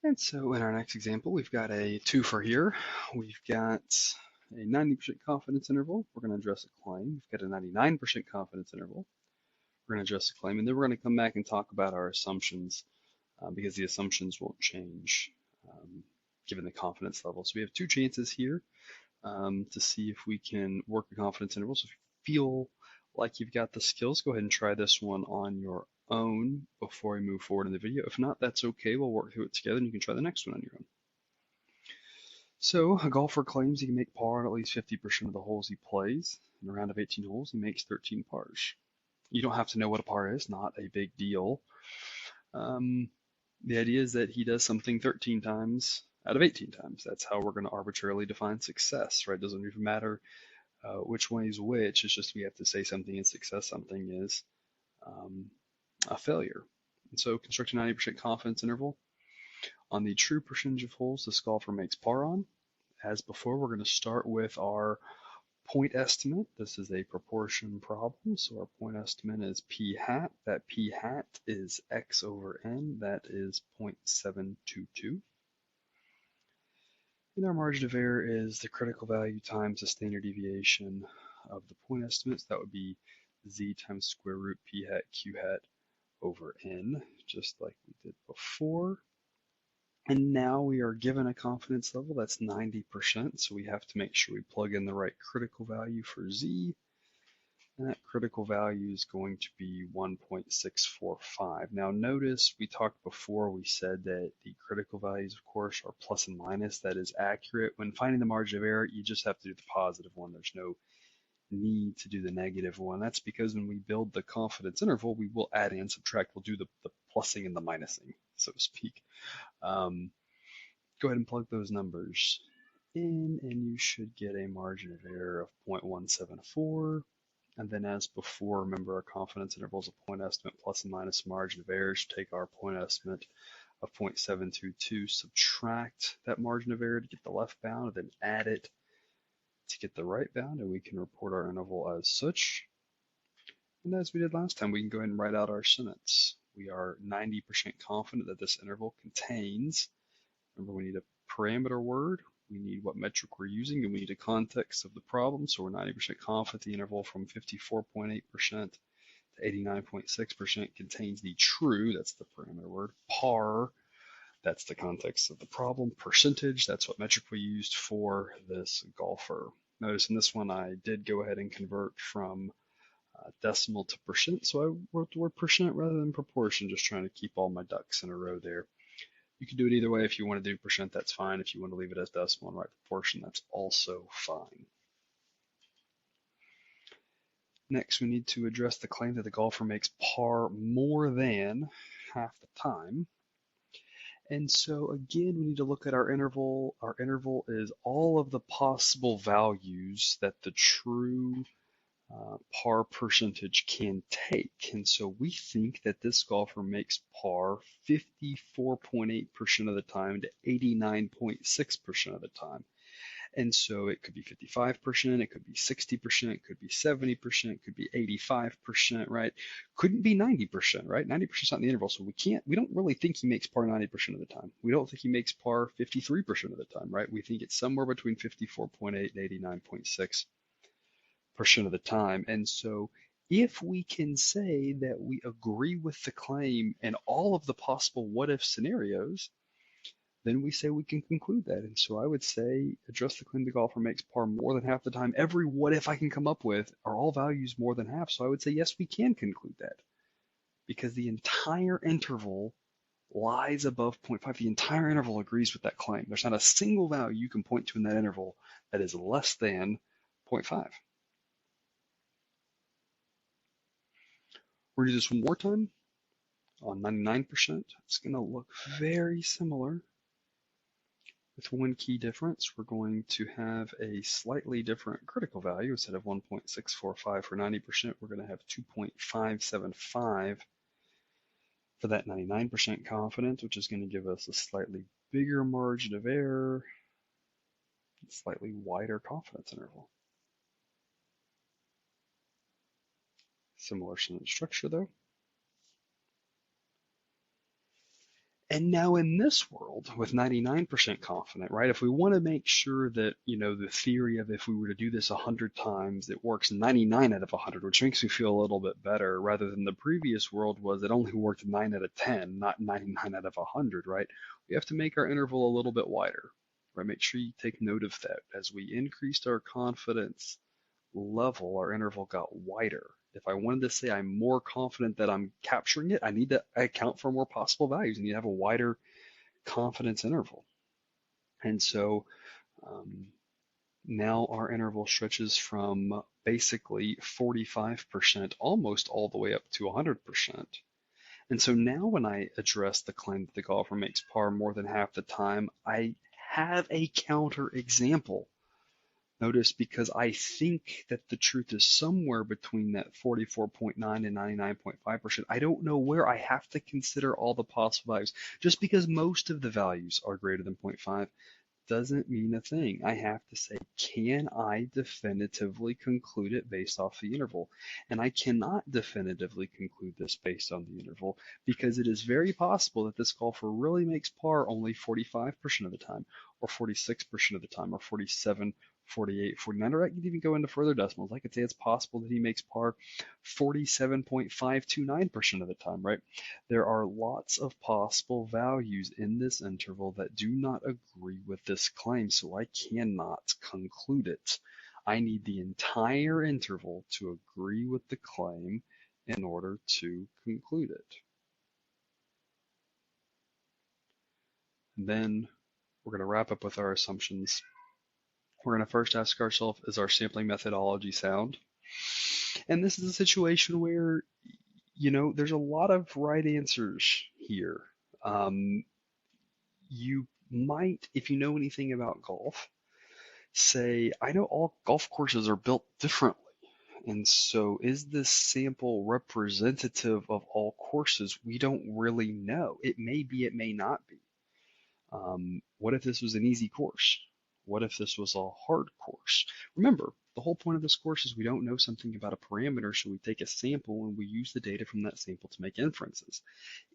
And so in our next example, we've got a twofer here. We've got a 90% confidence interval. We're going to address a claim. We've got a 99% confidence interval. We're going to address a claim, and then we're going to come back and talk about our assumptions because the assumptions won't change given the confidence level. So we have two chances here to see if we can work a confidence interval. So if you feel like you've got the skills, go ahead and try this one on your own before we move forward in the video. If not, that's okay. We'll work through it together and you can try the next one on your own. So a golfer claims he can make par on at least 50% of the holes he plays. In a round of 18 holes, he makes 13 pars. You don't have to know what a par is, not a big deal. The idea is that he does something 13 times out of 18 times. That's how we're going to arbitrarily define success, right? It doesn't even matter which one is which. It's just we have to say something is success, something is a failure. And so construct a 90% confidence interval. On the true percentage of holes this golfer makes par on, as before, we're going to start with our point estimate. This is a proportion problem, so our point estimate is p hat. That p hat is x over n. That is 0.722. And our margin of error is the critical value times the standard deviation of the point estimates. That would be z times square root p hat q hat over n, just like we did before. And now we are given a confidence level that's 90%, so we have to make sure we plug in the right critical value for z, and that critical value is going to be 1.645. Now notice we talked before, we said that the critical values, of course, are plus and minus. That is accurate. When finding the margin of error, you just have to do the positive one. There's no need to do the negative one. That's because when we build the confidence interval, we will add and subtract. We'll do the plussing and the minusing, so to speak. Go ahead and plug those numbers in, and you should get a margin of error of 0.174. And then as before, remember our confidence interval is a point estimate plus and minus margin of error. So take our point estimate of 0.722, subtract that margin of error to get the left bound, and then add it to get the right bound, and we can report our interval as such. And as we did last time, we can go ahead and write out our sentence. We are 90% confident that this interval contains, remember we need a parameter word, we need what metric we're using, and we need a context of the problem. So we're 90% confident the interval from 54.8% to 89.6% contains the true, that's the parameter word, par, that's the context of the problem, percentage, that's what metric we used for this golfer. Notice in this one I did go ahead and convert from decimal to percent, so I wrote the word percent rather than proportion, just trying to keep all my ducks in a row there. You can do it either way. If you want to do percent, that's fine. If you want to leave it as decimal and write proportion, that's also fine. Next, we need to address the claim that the golfer makes par more than half the time. And so again, we need to look at our interval. Our interval is all of the possible values that the true par percentage can take. And so we think that this golfer makes par 54.8% of the time to 89.6% of the time. And so it could be 55%, it could be 60%, it could be 70%, it could be 85%, right? Couldn't be 90%, right? 90% is not in the interval, so we don't really think he makes par 90% of the time. We don't think he makes par 53% of the time, right? We think it's somewhere between 54.8 and 89.6% of the time. And so if we can say that we agree with the claim and all of the possible what if scenarios, then we say we can conclude that. And so I would say address the claim the golfer makes par more than half the time. Every what if I can come up with are all values more than half. So I would say yes, we can conclude that because the entire interval lies above 0.5. The entire interval agrees with that claim. There's not a single value you can point to in that interval that is less than 0.5. We're going to do this one more time on 99%. It's going to look very similar with one key difference. We're going to have a slightly different critical value. Instead of 1.645 for 90%, we're going to have 2.575 for that 99% confidence, which is going to give us a slightly bigger margin of error, slightly wider confidence interval. Similar sentence structure though. And now in this world with 99% confident, right? If we want to make sure that, the theory of if we were to do this 100 times, it works 99 out of 100, which makes me feel a little bit better rather than the previous world was it only worked 9 out of 10, not 99 out of 100, right? We have to make our interval a little bit wider, right? Make sure you take note of that. As we increased our confidence level, our interval got wider. If I wanted to say I'm more confident that I'm capturing it, I need to account for more possible values. I need to have a wider confidence interval. And so now our interval stretches from basically 45% almost all the way up to 100%. And so now when I address the claim that the golfer makes par more than half the time, I have a counter example. Notice, because I think that the truth is somewhere between that 44.9 and 99.5%. I don't know where. I have to consider all the possible values. Just because most of the values are greater than 0.5 doesn't mean a thing. I have to say, can I definitively conclude it based off the interval? And I cannot definitively conclude this based on the interval because it is very possible that this golfer really makes par only 45% of the time, or 46% of the time, or 47, 48, 49, or I could even go into further decimals. I could say it's possible that he makes par 47.529% of the time, right? There are lots of possible values in this interval that do not agree with this claim, so I cannot conclude it. I need the entire interval to agree with the claim in order to conclude it. And then we're going to wrap up with our assumptions. We're going to first ask ourselves, is our sampling methodology sound? And this is a situation where, there's a lot of right answers here. You might, if you know anything about golf, say, I know all golf courses are built differently. And so is this sample representative of all courses? We don't really know. It may be, it may not be. What if this was an easy course? What if this was a hard course? Remember, the whole point of this course is we don't know something about a parameter, so we take a sample and we use the data from that sample to make inferences.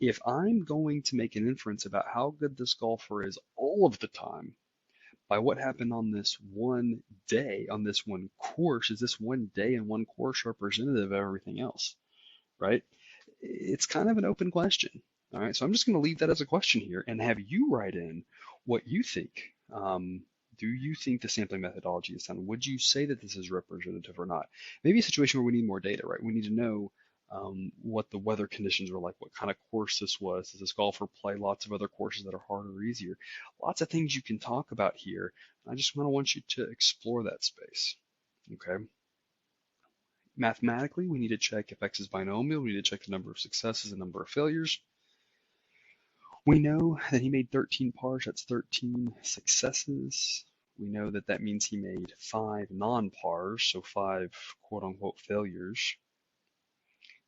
If I'm going to make an inference about how good this golfer is all of the time, by what happened on this one day, on this one course, is this one day and one course representative of everything else, right? It's kind of an open question. All right, so I'm just going to leave that as a question here and have you write in what you think. Do you think the sampling methodology is sound? Would you say that this is representative or not? Maybe a situation where we need more data, right? We need to know what the weather conditions were like, what kind of course this was. Does this golfer play lots of other courses that are harder or easier? Lots of things you can talk about here. I just want you to explore that space, okay? Mathematically, we need to check if X is binomial. We need to check the number of successes and number of failures. We know that he made 13 pars, that's 13 successes. We know that that means he made 5 non-pars, so 5 quote-unquote failures.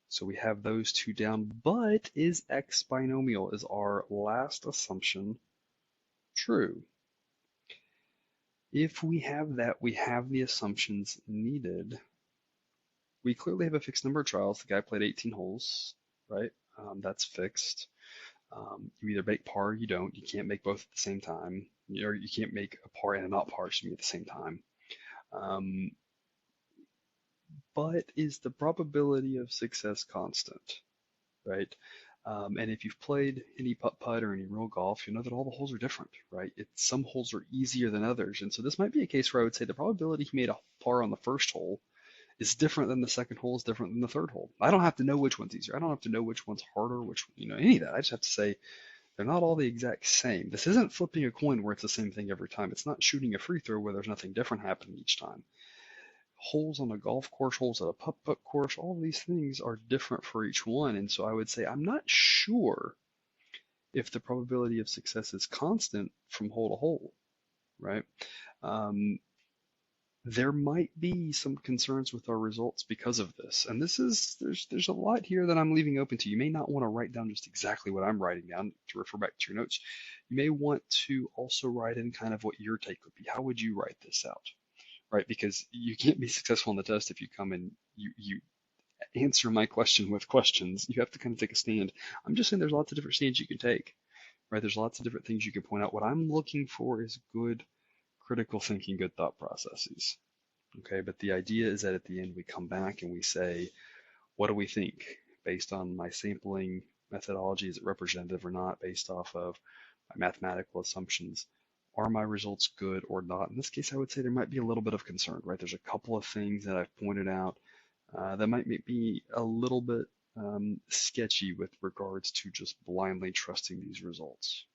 So we have those two down, but is X binomial? Is our last assumption true? If we have that, we have the assumptions needed. We clearly have a fixed number of trials. The guy played 18 holes, right? That's fixed. You either make par or you don't. You can't make both at the same time. Or you can't make a par and a not par at the same time. But is the probability of success constant, right? And if you've played any putt-putt or any real golf, you know that all the holes are different, right? Some holes are easier than others. And so this might be a case where I would say the probability he made a par on the first hole is different than the second hole, is different than the third hole. I don't have to know which one's easier. I don't have to know which one's harder, any of that. I just have to say they're not all the exact same. This isn't flipping a coin where it's the same thing every time. It's not shooting a free throw where there's nothing different happening each time. Holes on a golf course, holes at a putt-putt course, all of these things are different for each one. And so I would say I'm not sure if the probability of success is constant from hole to hole, right? There might be some concerns with our results because of this. And there's a lot here that I'm leaving open to. You may not want to write down just exactly what I'm writing down to refer back to your notes. You may want to also write in kind of what your take would be. How would you write this out, right? Because you can't be successful on the test if you come and you answer my question with questions. You have to kind of take a stand. I'm just saying there's lots of different stands you can take. right? There's lots of different things you can point out. What I'm looking for is good critical thinking, good thought processes. Okay, but the idea is that at the end we come back and we say, what do we think based on my sampling methodology? Is it representative or not based off of my mathematical assumptions? Are my results good or not? In this case, I would say there might be a little bit of concern, right? There's a couple of things that I've pointed out that might make me a little bit sketchy with regards to just blindly trusting these results.